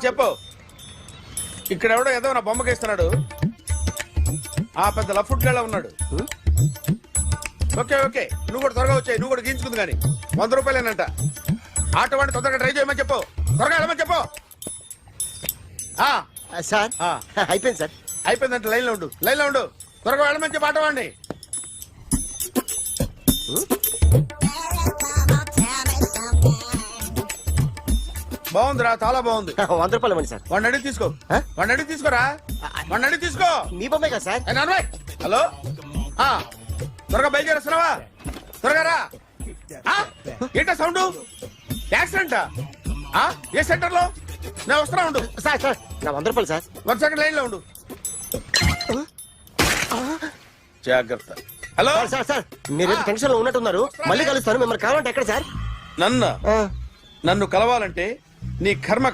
చెప్పు. ఇక్కడ ఎవడో ఏదో నా బొమ్మకేస్తున్నాడు. ఆ పెద్ద లఫుట్ గళ్ళ ఉన్నాడు. ఓకే ఓకే, నువ్వు కూడా త్వరగా వచ్చాయి. నువ్వు కూడా గీంచుకుంది కానీ 100 రూపాయలేనంట. ఆటో వాడిని తొందరగా ట్రై చేయమని చెప్పు. త్వరగా వెళ్ళమని చెప్పు. సార్ అయిపోయింది సార్. అయిపోయిందంటే లైన్లో ఉండు, లైన్లో ఉండు. త్వరగా వెళ్ళమని చెప్పు ఆటో వాడిని. బాగుందిరా, చాలా బాగుంది. 100 రూపాయలు ఇవ్వండి సార్. వాడిని అడిగి తీసుకో. వాడిని అడిగి తీసుకోరా. వాడిని అడిగి తీసుకో. మీ బొమ్మే కదా సార్. హలో, త్వరగా బయలుదేరేస్తున్నావా? త్వరగా రా. ఏంటా సౌండ్? యాక్సిడెంటా? ఏ సెంటర్ లో? నేను వస్తున్నా ఉండు. సార్ సార్ నా 100 రూపాయలు సార్. 1 సెకండ్ లైన్ లో ఉండు. జాగ్రత్త. హలో సార్ సార్ సార్ మీరు టెన్షన్ లో ఉన్నట్టున్నారు. మళ్ళీ కలుస్తాను. మిమ్మల్ని కావాలంటే ఎక్కడ సార్? నన్ను కలవాలంటే నీ కర్మ